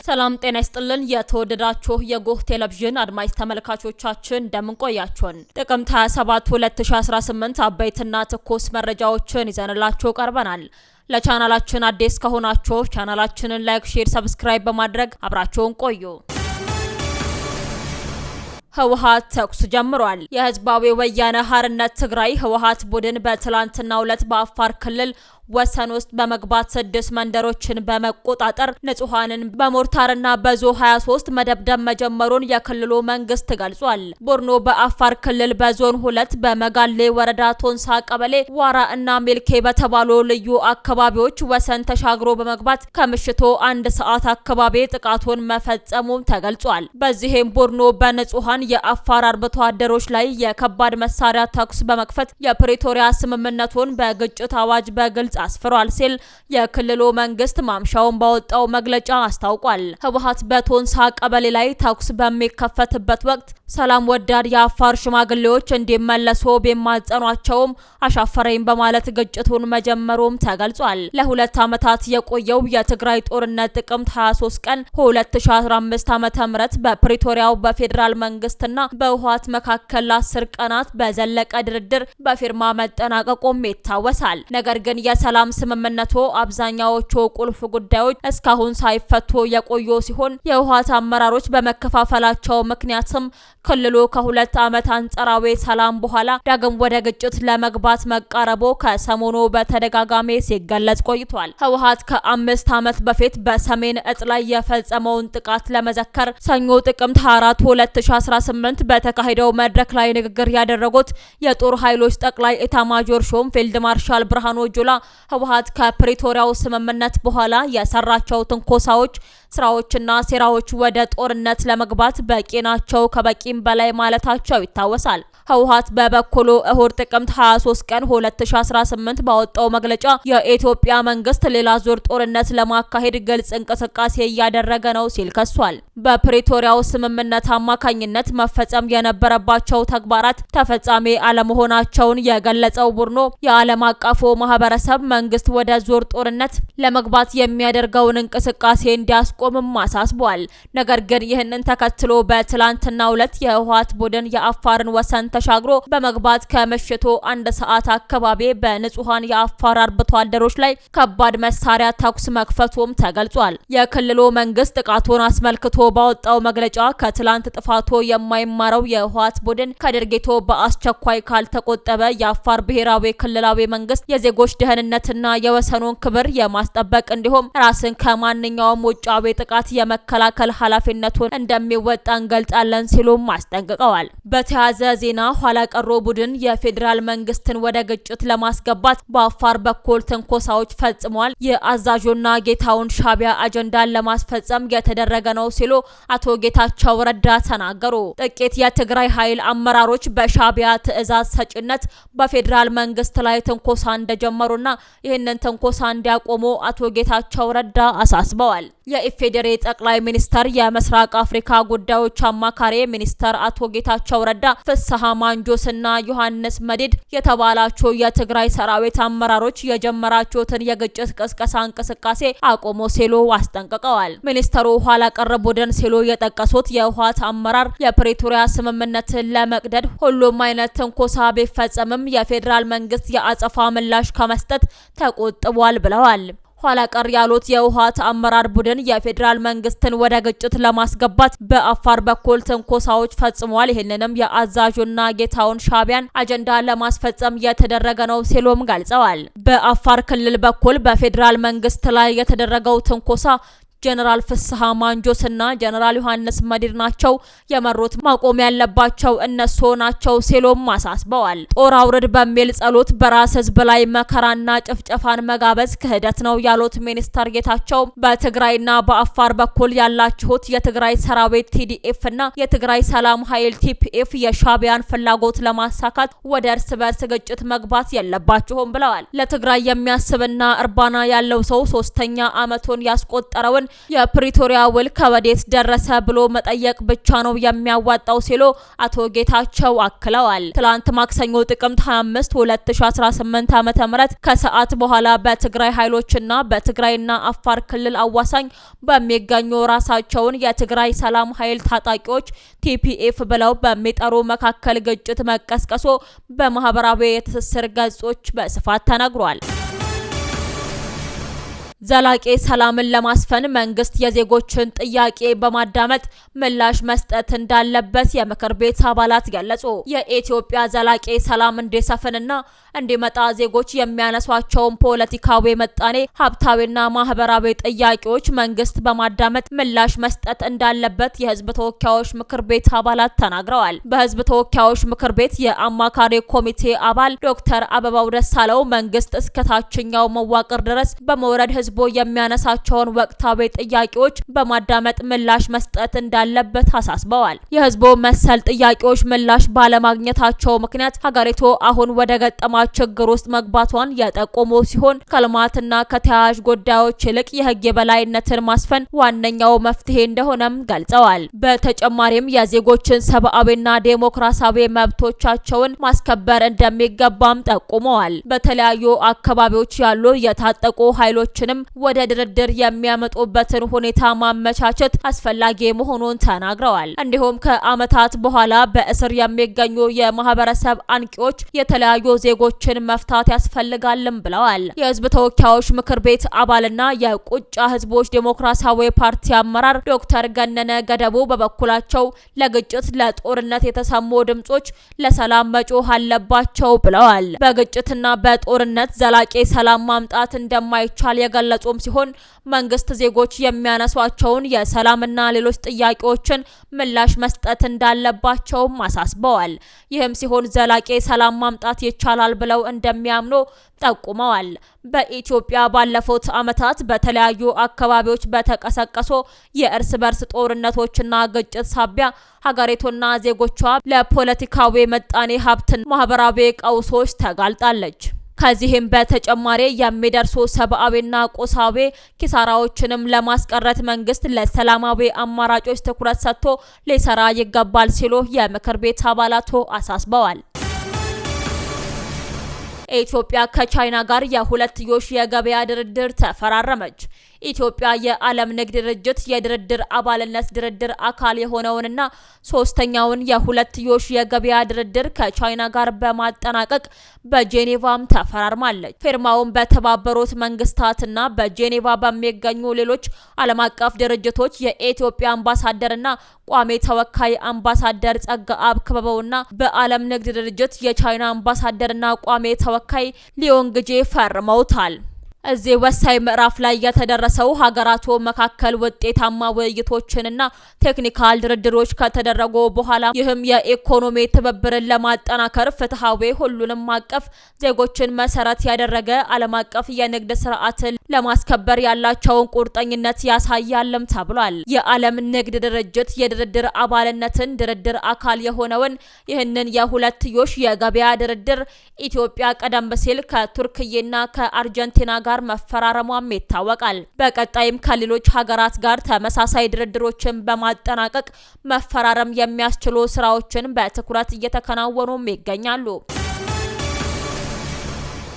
ሰላም ጤና ይስጥልን የተወደዳችሁ የጎህ ቴሌቪዥን አድማጭ ተመልካቾቻችን እንደምን ቆያችሁን? ጥቅምት 27 2018 አበይትና ትኩስ መረጃዎችን ይዘንላችሁ ቀርበናል። ለቻናላችን አዲስ ከሆናችሁ ቻናላችንን ላይክ፣ ሼር፣ ሰብስክራይብ በማድረግ አብራችሁን ቆዩ። ህወሓት ተኩስ ጀምሯል። የህዝባዊ ወያነ ሓርነት ትግራይ ህወሓት ቡድን በትላንትናው ዕለት በአፋር ክልል ወሰን ውስጥ በመግባት 6 መንደሮችን በመቆጣጠር ንጹሃንን በሞርታርና በዙ 23 መደብደብ መጀመሩን የክልሉ መንግስት ገልጿል። ቡድኑ በአፋር ክልል በዞን 2 በመጋሌ ወረዳ ቶንሳ ቀበሌ ዋራ እና ሚልኬ በተባሉ ልዩ አካባቢዎች ወሰን ተሻግሮ በመግባት ከምሽቱ 1 ሰዓት አካባቢ ጥቃቱን መፈጸሙ ተገልጿል። በዚህም ቡድኑ በንጹሃን የአፋር አርብቶ አደሮች ላይ የከባድ መሳሪያ ተኩስ በመክፈት የፕሪቶሪያ ስምምነቱን በግጭት አዋጅ በግልጽ አስፍሯል ሲል የክልሉ መንግስት ማምሻውን ባወጣው መግለጫ አስታውቋል። ህወሓት በቶንሳ ቀበሌ ላይ ተኩስ በሚከፈትበት ወቅት ሰላም ወዳድ የአፋር ሽማግሌዎች እንዲመለሱ ቢማጸኗቸውም አሻፈረኝ በማለት ግጭቱን መጀመሩም ተገልጿል። ለ2 ዓመታት የቆየው የትግራይ ጦርነት ጥቅምት 23 ቀን 2015 ዓ.ም በፕሪቶሪያው በፌዴራል መንግስትና በህወሓት መካከል ለ10 ቀናት በዘለቀ ድርድር በፊርማ መጠናቀቁም ይታወሳል። ነገር ግን የሰላም ስምምነቱ አብዛኛዎቹ ቁልፍ ጉዳዮች እስካሁን ሳይፈቱ የቆዩ ሲሆን የህወሓት አመራሮች በመከፋፈላቸው ምክንያትም ክልሉ ከ2 ዓመት አንጻራዊ ሰላም በኋላ ዳግም ወደ ግጭት ለመግባት መቃረቡ ከሰሞኑ በተደጋጋሚ ሲገለጽ ቆይቷል። ህወሓት ከ5 ዓመት በፊት በሰሜን እዝ ላይ የፈጸመውን ጥቃት ለመዘከር ሰኞ ጥቅምት 4 2018 በተካሄደው መድረክ ላይ ንግግር ያደረጉት የጦር ኃይሎች ጠቅላይ ኤታማዦር ሹም ፊልድ ማርሻል ብርሃኑ ጁላ ህወሓት ከፕሪቶሪያው ስምምነት በኋላ የሰራቸው ትንኮሳዎች፣ ስራዎችና ሴራዎች ወደ ጦርነት ለመግባት በቂ ናቸው ከበቂም በላይ ማለታቸው ይታወሳል። ህወሓት በበኩሉ እሁድ ጥቅምት 23 ቀን 2018 ባወጣው መግለጫ የኢትዮጵያ መንግስት ሌላ ዙር ጦርነት ለማካሄድ ግልጽ እንቅስቃሴ እያደረገ ነው ሲል ከሷል። በፕሪቶሪያው ስምምነት አማካኝነት መፈጸም የነበረባቸው ተግባራት ተፈጻሚ አለመሆናቸውን የገለጸው ቡድኑ የዓለም አቀፉ ማህበረሰብ መንግስት ወደ ዙር ጦርነት ለመግባት የሚያደርገውን እንቅስቃሴ እንዲያስቆምም አሳስቧል። ነገር ግን ይህንን ተከትሎ በትላንትናው ዕለት የህወሓት ቡድን የአፋርን ወሰን ተሻግሮ በመግባት ከምሽቱ 1 ሰዓት አካባቢ በንጹሃን የአፋር አርብቶ አደሮች ላይ ከባድ መሳሪያ ተኩስ መክፈቱም ተገልጿል። የክልሉ መንግስት ጥቃቱን አስመልክቶ ባወጣው መግለጫ ከትላንት ጥፋቱ የማይማረው የህወሓት ቡድን ከድርጊቱ በአስቸኳይ ካልተቆጠበ የአፋር ብሔራዊ ክልላዊ መንግስት የዜጎች ደህንነትና የወሰኑን ክብር የማስጠበቅ እንዲሁም ራስን ከማንኛውም ውጫዊ ጥቃት የመከላከል ኃላፊነቱን እንደሚወጣ እንገልጻለን ሲሉም አስጠንቅቀዋል። በተያያዘ ዜና ኋላ ቀሮ ቡድን የፌዴራል መንግስትን ወደ ግጭት ለማስገባት በአፋር በኩል ትንኮሳዎች ፈጽሟል። የአዛዡና ጌታውን ሻቢያ አጀንዳን ለማስፈጸም የተደረገ ነው ሲሉ አቶ ጌታቸው ረዳ ተናገሩ። ጥቂት የትግራይ ኃይል አመራሮች በሻቢያ ትዕዛዝ ሰጪነት በፌዴራል መንግስት ላይ ትንኮሳ እንደጀመሩና ይህንን ትንኮሳ እንዲያቆሙ አቶ ጌታቸው ረዳ አሳስበዋል። የኢፌዴሪ ጠቅላይ ሚኒስተር የምስራቅ አፍሪካ ጉዳዮች አማካሪ ሚኒስተር አቶ ጌታቸው ረዳ ፍስሐ ማንጆስና ዮሐንስ መዲድ የተባላቸው የትግራይ ሰራዊት አመራሮች የጀመራቸውን የግጭት ቅስቀሳ እንቅስቃሴ አቆሙ ሲሉ አስጠንቅቀዋል። ሚኒስተሩ ኋላ ቀር ቡድን ሲሉ የጠቀሱት የህወሓት አመራር የፕሪቶሪያ ስምምነትን ለመቅደድ ሁሉም አይነት ትንኮሳ ቢፈጸምም የፌዴራል መንግስት የአጸፋ ምላሽ ከመስጠት ተቆጥቧል ብለዋል። ኋላ ቀር ያሉት የህወሓት አመራር ቡድን የፌዴራል መንግስትን ወደ ግጭት ለማስገባት በአፋር በኩል ትንኮሳዎች ፈጽሟል። ይህንንም የአዛዡና ጌታውን ሻቢያን አጀንዳ ለማስፈጸም የተደረገ ነው ሲሉም ገልጸዋል። በአፋር ክልል በኩል በፌዴራል መንግስት ላይ የተደረገው ትንኮሳ ጀነራል ፍስሐ ማንጆስና ጀነራል ዮሐንስ መዲድ ናቸው የመሩት፣ ማቆም ያለባቸው እነሱ ናቸው ሲሉም አሳስበዋል። ጦር አውርድ በሚል ጸሎት በራስ ህዝብ ላይ መከራና ጭፍጨፋን መጋበዝ ክህደት ነው ያሉት ሚኒስተር ጌታቸው በትግራይና በአፋር በኩል ያላችሁት የትግራይ ሰራዊት ቲዲኤፍ እና የትግራይ ሰላም ኃይል ቲፒኤፍ የሻቢያን ፍላጎት ለማሳካት ወደ እርስ በርስ ግጭት መግባት የለባችሁም ብለዋል። ለትግራይ የሚያስብና እርባና ያለው ሰው 3ኛ ዓመቱን ያስቆጠረውን ሲሆን የፕሪቶሪያ ውል ከወዴት ደረሰ ብሎ መጠየቅ ብቻ ነው የሚያዋጣው ሲሉ አቶ ጌታቸው አክለዋል። ትላንት ማክሰኞ ጥቅምት 25 2018 ዓ.ም ከሰዓት በኋላ በትግራይ ኃይሎችና በትግራይና አፋር ክልል አዋሳኝ በሚገኙ ራሳቸውን የትግራይ ሰላም ኃይል ታጣቂዎች ቲፒኤፍ ብለው በሚጠሩ መካከል ግጭት መቀስቀሱ በማህበራዊ የትስስር ገጾች በስፋት ተነግሯል። ዘላቂ ሰላምን ለማስፈን መንግስት የዜጎችን ጥያቄ በማዳመጥ ምላሽ መስጠት እንዳለበት የምክር ቤት አባላት ገለጹ። የኢትዮጵያ ዘላቂ ሰላም እንዲሰፍንና እንዲመጣ ዜጎች የሚያነሷቸውን ፖለቲካዊ፣ ምጣኔ ሀብታዊና ማህበራዊ ጥያቄዎች መንግስት በማዳመጥ ምላሽ መስጠት እንዳለበት የህዝብ ተወካዮች ምክር ቤት አባላት ተናግረዋል። በህዝብ ተወካዮች ምክር ቤት የአማካሪ ኮሚቴ አባል ዶክተር አበባው ደሳለው መንግስት እስከ ታችኛው መዋቅር ድረስ በመውረድ ህዝቡ የሚያነሳቸውን ወቅታዊ ጥያቄዎች በማዳመጥ ምላሽ መስጠት እንዳለበት አሳስበዋል። የህዝቡ መሰል ጥያቄዎች ምላሽ ባለማግኘታቸው ምክንያት ሀገሪቱ አሁን ወደ ገጠማ ችግር ውስጥ መግባቷን የጠቆሙ ሲሆን ከልማትና ከተያያዥ ጉዳዮች ይልቅ የህግ የበላይነትን ማስፈን ዋነኛው መፍትሄ እንደሆነም ገልጸዋል። በተጨማሪም የዜጎችን ሰብአዊና ዴሞክራሲያዊ መብቶቻቸውን ማስከበር እንደሚገባም ጠቁመዋል። በተለያዩ አካባቢዎች ያሉ የታጠቁ ኃይሎችንም ወደ ድርድር የሚያመጡበትን ሁኔታ ማመቻቸት አስፈላጊ መሆኑን ተናግረዋል። እንዲሁም ከዓመታት በኋላ በእስር የሚገኙ የማህበረሰብ አንቂዎች የተለያዩ ዜጎችን መፍታት ያስፈልጋልም ብለዋል። የህዝብ ተወካዮች ምክር ቤት አባልና የቁጫ ህዝቦች ዴሞክራሲያዊ ፓርቲ አመራር ዶክተር ገነነ ገደቡ በበኩላቸው ለግጭት፣ ለጦርነት የተሰሙ ድምጾች ለሰላም መጮህ አለባቸው ብለዋል። በግጭትና በጦርነት ዘላቂ ሰላም ማምጣት እንደማይቻል የገለጹም ሲሆን መንግስት ዜጎች የሚያነሷቸውን የሰላምና ሌሎች ጥያቄዎችን ምላሽ መስጠት እንዳለባቸውም አሳስበዋል። ይህም ሲሆን ዘላቂ ሰላም ማምጣት ይቻላል ብለው እንደሚያምኑ ጠቁመዋል። በኢትዮጵያ ባለፉት ዓመታት በተለያዩ አካባቢዎች በተቀሰቀሱ የእርስ በርስ ጦርነቶችና ግጭት ሳቢያ ሀገሪቱና ዜጎቿ ለፖለቲካዊ፣ ምጣኔ ሀብትና ማህበራዊ ቀውሶች ተጋልጣለች። ከዚህም በተጨማሪ የሚደርሱ ሰብአዊና ቁሳዊ ኪሳራዎችንም ለማስቀረት መንግስት ለሰላማዊ አማራጮች ትኩረት ሰጥቶ ሊሰራ ይገባል ሲሉ የምክር ቤት አባላቱ አሳስበዋል። ኢትዮጵያ ከቻይና ጋር የሁለትዮሽ የገበያ ድርድር ተፈራረመች። ኢትዮጵያ የዓለም ንግድ ድርጅት የድርድር አባልነት ድርድር አካል የሆነውንና ሶስተኛውን የሁለትዮሽ የገበያ ድርድር ከቻይና ጋር በማጠናቀቅ በጄኔቫም ተፈራርማለች። ፊርማውን በተባበሩት መንግስታትና በጄኔቫ በሚገኙ ሌሎች ዓለም አቀፍ ድርጅቶች የኢትዮጵያ አምባሳደርና ቋሚ ተወካይ አምባሳደር ጸጋአብ ክበበውና በዓለም ንግድ ድርጅት የቻይና አምባሳደርና ቋሚ ተወካይ ሊዮንግጄ ፈርመውታል። እዚህ ወሳኝ ምዕራፍ ላይ የተደረሰው ሀገራቱ መካከል ውጤታማ ውይይቶችንና ቴክኒካል ድርድሮች ከተደረጉ በኋላ ይህም የኢኮኖሚ ትብብርን ለማጠናከር ፍትሃዊ፣ ሁሉንም አቀፍ ዜጎችን መሰረት ያደረገ ዓለም አቀፍ የንግድ ስርዓትን ለማስከበር ያላቸውን ቁርጠኝነት ያሳያልም ተብሏል። የዓለም ንግድ ድርጅት የድርድር አባልነትን ድርድር አካል የሆነውን ይህንን የሁለትዮሽ የገበያ ድርድር ኢትዮጵያ ቀደም ሲል ከቱርክዬና ከአርጀንቲና ጋር መፈራረሟም ይታወቃል። በቀጣይም ከሌሎች ሀገራት ጋር ተመሳሳይ ድርድሮችን በማጠናቀቅ መፈራረም የሚያስችሉ ስራዎችን በትኩረት እየተከናወኑም ይገኛሉ።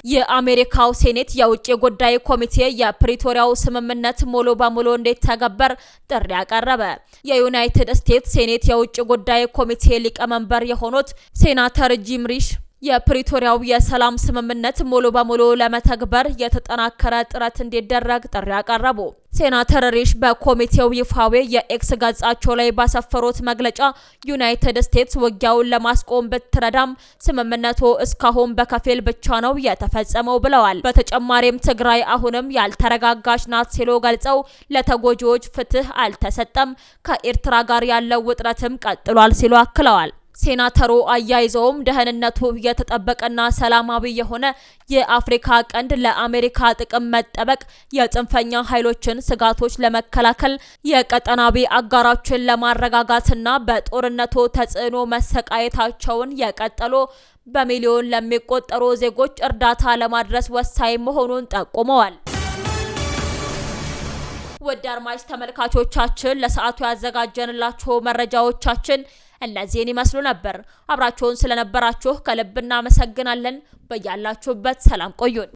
የአሜሪካው ሴኔት የውጭ ጉዳይ ኮሚቴ የፕሪቶሪያው ስምምነት ሙሉ በሙሉ እንዲተገበር ጥሪ አቀረበ። የዩናይትድ ስቴትስ ሴኔት የውጭ ጉዳይ ኮሚቴ ሊቀመንበር የሆኑት ሴናተር ጂም ሪሽ የፕሪቶሪያው የሰላም ስምምነት ሙሉ በሙሉ ለመተግበር የተጠናከረ ጥረት እንዲደረግ ጥሪ አቀረቡ። ሴናተር ሪሽ በኮሚቴው ይፋዊ የኤክስ ገጻቸው ላይ ባሰፈሩት መግለጫ ዩናይትድ ስቴትስ ውጊያውን ለማስቆም ብትረዳም ስምምነቱ እስካሁን በከፊል ብቻ ነው የተፈጸመው ብለዋል። በተጨማሪም ትግራይ አሁንም ያልተረጋጋች ናት ሲሉ ገልጸው ለተጎጂዎች ፍትህ አልተሰጠም፣ ከኤርትራ ጋር ያለው ውጥረትም ቀጥሏል ሲሉ አክለዋል። ሴናተሩ አያይዘውም ደህንነቱ የተጠበቀና ሰላማዊ የሆነ የአፍሪካ ቀንድ ለአሜሪካ ጥቅም መጠበቅ፣ የጽንፈኛ ኃይሎችን ስጋቶች ለመከላከል፣ የቀጠናዊ አጋሮችን ለማረጋጋትና በጦርነቱ ተጽዕኖ መሰቃየታቸውን የቀጠሉ በሚሊዮን ለሚቆጠሩ ዜጎች እርዳታ ለማድረስ ወሳኝ መሆኑን ጠቁመዋል። ውድ አድማጭ ተመልካቾቻችን ለሰዓቱ ያዘጋጀንላችሁ መረጃዎቻችን እነዚህን ይመስሉ ነበር። አብራችሁን ስለነበራችሁ ከልብ እናመሰግናለን። በያላችሁበት ሰላም ቆዩን።